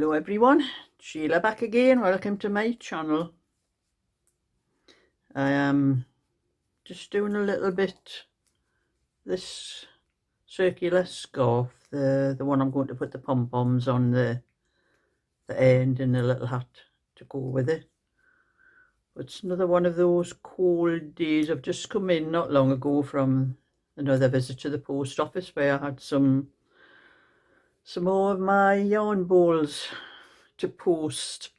Hello everyone, Sheila back again. Welcome to my channel. I am just doing a little bit this circular scarf, the one I'm going to put the pom-poms on the end and a little hat to go with it. It's another one of those cold days. I've just come in not long ago from another visit to the post office where I had some more of my yarn balls to post.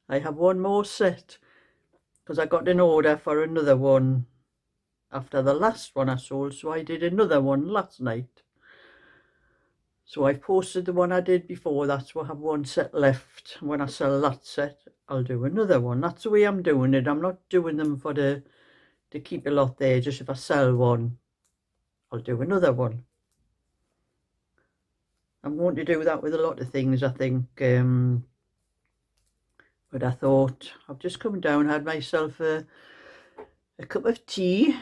I have one more set because I got an order for another one after the last one I sold, so I did another one last night. So I've posted the one I did before that, so I have one set left. When I sell that set, I'll do another one. That's the way I'm doing it. I'm not doing them for to keep a lot there. Just if I sell one, I'll do another one. I'm going to do that with a lot of things, I think. But I thought I've just come down, had myself a cup of tea.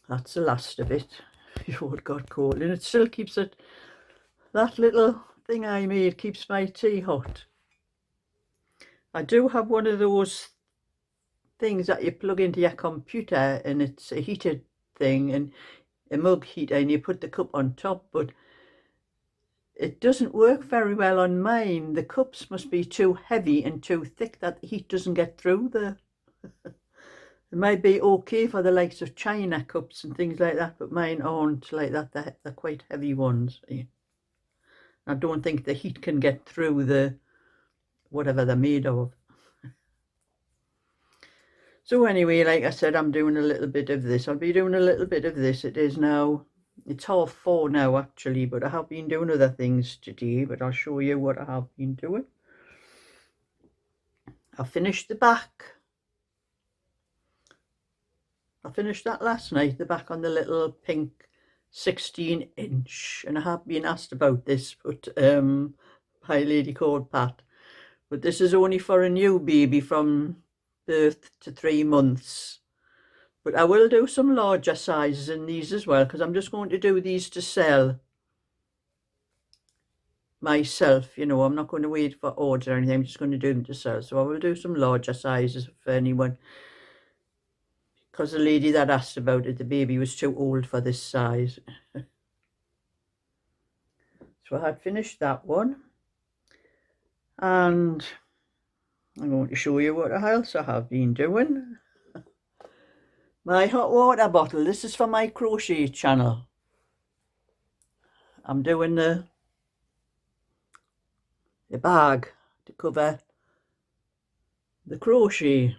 That's the last of it before it got cold, and it still keeps it. That little thing I made keeps my tea hot. I do have one of those things that you plug into your computer, and it's a heated thing and a mug heater, and you put the cup on top, but it doesn't work very well on mine. The cups must be too heavy and too thick that the heat doesn't get through the It might be okay for the likes of china cups and things like that, but mine aren't like that. They're quite heavy ones. I don't think the heat can get through the whatever they're made of. So anyway, like I said, I'm doing a little bit of this. I'll be doing a little bit of this. It's 4:30 now actually, but I have been doing other things today, but I'll show you what I have been doing. I finished the back. I finished that last night, the back on the little pink 16-inch, and I have been asked about this, but by a lady called Pat. But this is only for a new baby from birth to 3 months. But I will do some larger sizes in these as well, because I'm just going to do these to sell myself. You know, I'm not going to wait for orders or anything. I'm just going to do them to sell. So I will do some larger sizes for anyone. Because the lady that asked about it, the baby was too old for this size. So I had finished that one. And I'm going to show you what else I have been doing. My hot water bottle. This is for my crochet channel. I'm doing the bag to cover the crochet.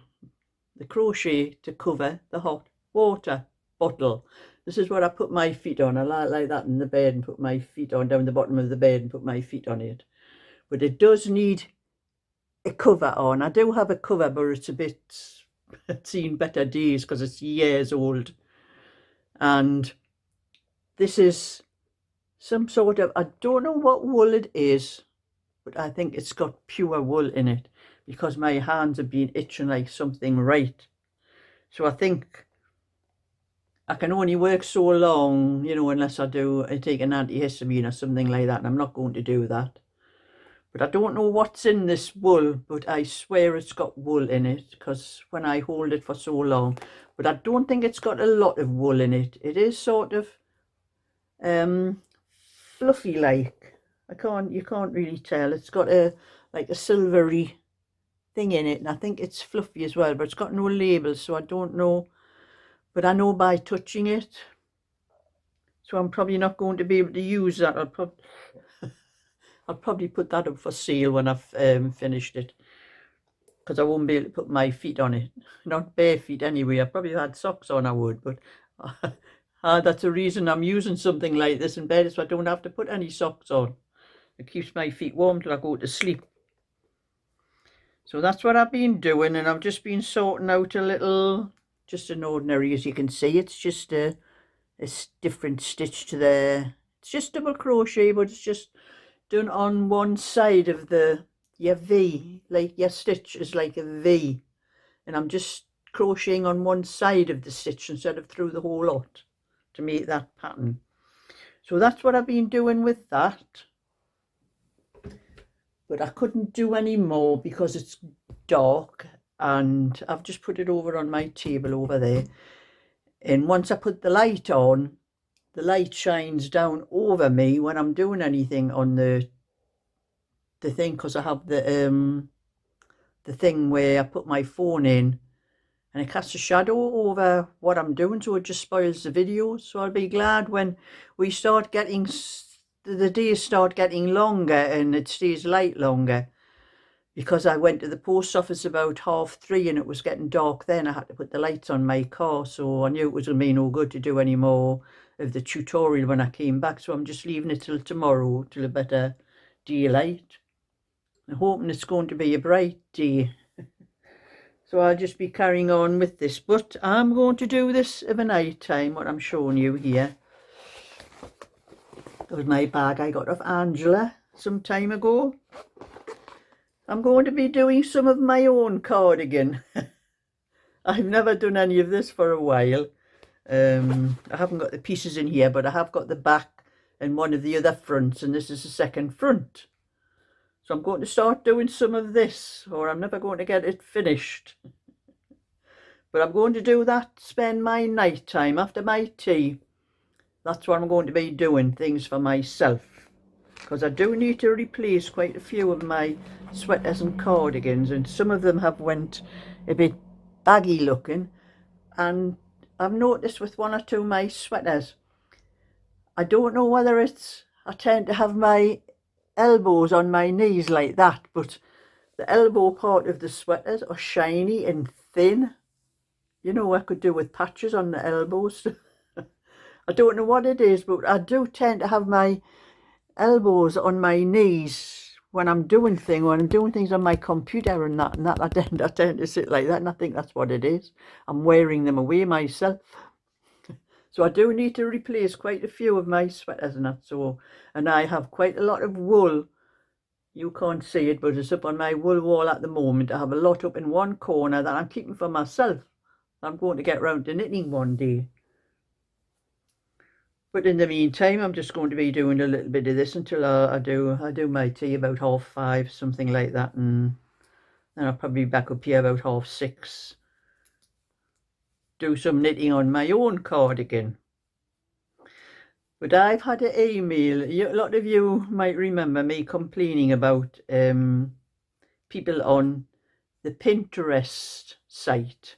The crochet to cover the hot water bottle. This is what I put my feet on. I lie like that in the bed and put my feet on, down the bottom of the bed and put my feet on it. But it does need a cover on. I do have a cover, but it's a bit, it's seen better days because it's years old. And this is some sort of, I don't know what wool it is, but I think it's got pure wool in it, because my hands have been itching like something right. So I think I can only work so long, you know, unless I take an antihistamine or something like that, and I'm not going to do that. But I don't know what's in this wool, but I swear it's got wool in it, because when I hold it for so long. But I don't think it's got a lot of wool in it. It is sort of fluffy like. You can't really tell. It's got like a silvery thing in it, and I think it's fluffy as well, but it's got no label, so I don't know. But I know by touching it. So I'm probably not going to be able to use that. I'll probably put that up for sale when I've finished it, because I won't be able to put my feet on it. Not bare feet anyway. I probably had socks on, I would, but that's the reason I'm using something like this in bed, so I don't have to put any socks on. It keeps my feet warm till I go to sleep. So that's what I've been doing, and I've just been sorting out a little, just an ordinary, as you can see. It's just a different stitch to it's just double crochet, but it's just done on one side of your V, like your stitch is like a V, and I'm just crocheting on one side of the stitch instead of through the whole lot to make that pattern. So that's what I've been doing with that. But I couldn't do any more because it's dark, and I've just put it over on my table over there. And once I put the light on, the light shines down over me when I'm doing anything on the thing, because I have the thing where I put my phone in, and it casts a shadow over what I'm doing, so it just spoils the video. So I'll be glad when we start getting, the days start getting longer and it stays light longer, because I went to the post office about 3:30 and it was getting dark then. I had to put the lights on my car, so I knew it was going to be no good to do any more of the tutorial when I came back. So I'm just leaving it till tomorrow, till a better daylight. I'm hoping it's going to be a bright day. So I'll just be carrying on with this, but I'm going to do this of a night time, what I'm showing you here. That was my bag I got off Angela some time ago. I'm going to be doing some of my own cardigan. I've never done any of this for a while. I haven't got the pieces in here, but I have got the back and one of the other fronts, and this is the second front. So I'm going to start doing some of this, or I'm never going to get it finished. But I'm going to do that, spend my night time after my tea. That's what I'm going to be doing, things for myself. Because I do need to replace quite a few of my sweaters and cardigans, and some of them have went a bit baggy looking. And I've noticed with one or two of my sweaters, I don't know whether it's, I tend to have my elbows on my knees like that, but the elbow part of the sweaters are shiny and thin. You know, I could do with patches on the elbows. I don't know what it is, but I do tend to have my elbows on my knees when I'm doing things on my computer and that I tend to sit like that, and I think that's what it is. I'm wearing them away myself. So I do need to replace quite a few of my sweaters and that. So, and I have quite a lot of wool. You can't see it, but it's up on my wool wall at the moment. I have a lot up in one corner that I'm keeping for myself. I'm going to get round to knitting one day. But in the meantime, I'm just going to be doing a little bit of this until I do my tea about 5:30, something like that, and then I'll probably be back up here about 6:30. Do some knitting on my own cardigan. But I've had an email. A lot of you might remember me complaining about people on the Pinterest site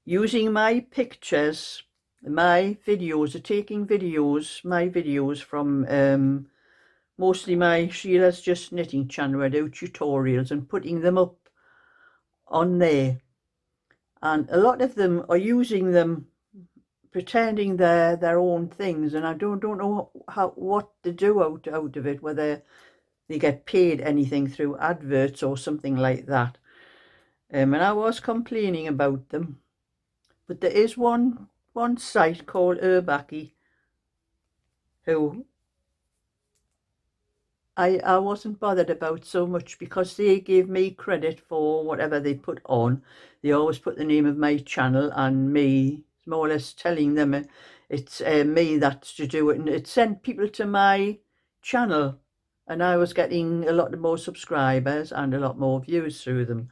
using my pictures, my videos, my videos from mostly my Sheila's Just Knitting channel, where I do tutorials, and putting them up on there. And a lot of them are using them, pretending they're their own things, and I don't know what to do out of it, whether they get paid anything through adverts or something like that. And I was complaining about them, but there is one site called Urbaki who I wasn't bothered about so much, because they gave me credit for whatever they put on. They always put the name of my channel and me, more or less telling them it's me that's to do it, and it sent people to my channel, and I was getting a lot more subscribers and a lot more views through them.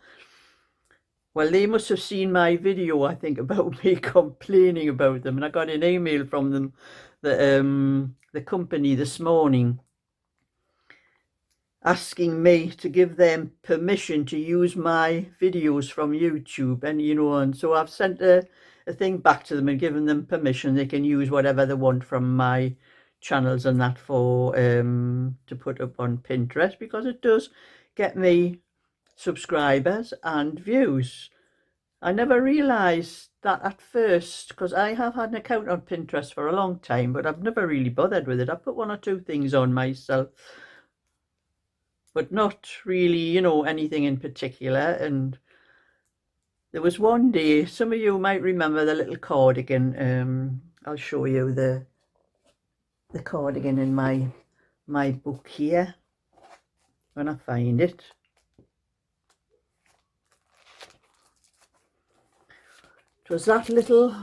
Well, they must have seen my video, I think, about me complaining about them, and I got an email from them, the company, this morning, asking me to give them permission to use my videos from YouTube, and and so I've sent a thing back to them and given them permission. They can use whatever they want from my channels and that for to put up on Pinterest, because it does get me subscribers and views. I never realized that at first, because I have had an account on Pinterest for a long time, but I've never really bothered with it. I put one or two things on myself, but not really, anything in particular. And there was one day, some of you might remember the little cardigan. I'll show you the cardigan in my book here when I find it. It was that little,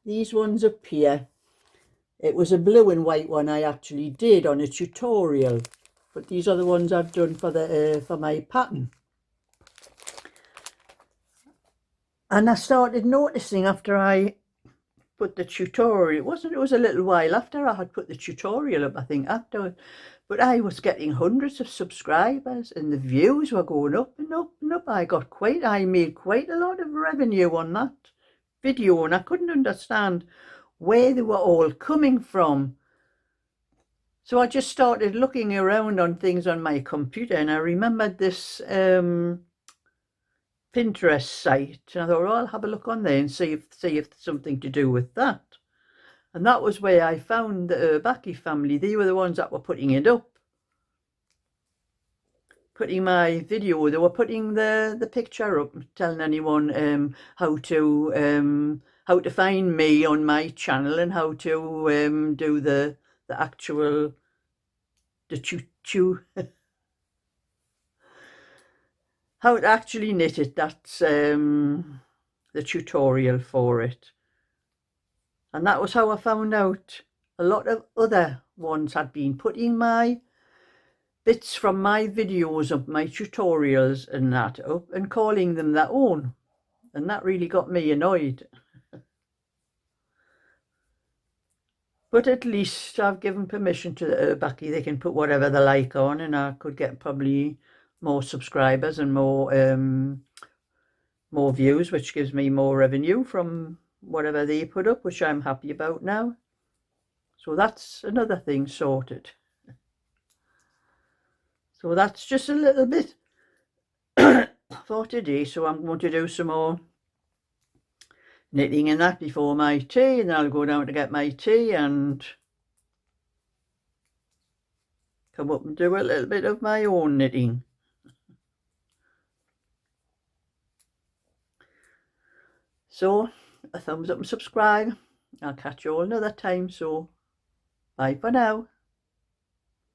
these ones up here. It was a blue and white one I actually did on a tutorial, but these are the ones I've done for the for my pattern. And I started noticing after I put the tutorial, it was a little while after I had put the tutorial up, I think, afterwards, but I was getting hundreds of subscribers and the views were going up and up and up. I made quite a lot of revenue on that video, and I couldn't understand where they were all coming from. So I just started looking around on things on my computer, and I remembered this Pinterest site, and I thought, well, I'll have a look on there and see if there's something to do with that. And that was where I found the Urbaki family. They were the ones that were putting it up, putting my video. They were putting the picture up, telling anyone how to find me on my channel and how to do the actual how to actually knit it. That's the tutorial for it. And that was how I found out a lot of other ones had been putting my bits from my videos of my tutorials and that up and calling them their own. And that really got me annoyed. But at least I've given permission to the Urbaki. They can put whatever they like on, and I could get probably more subscribers and more views, which gives me more revenue from whatever they put up, which I'm happy about now. So that's another thing sorted. So that's just a little bit for today. So I'm going to do some more knitting and that before my tea, and then I'll go down to get my tea and come up and do a little bit of my own knitting. So a thumbs up and subscribe. I'll catch you all another time. So bye for now.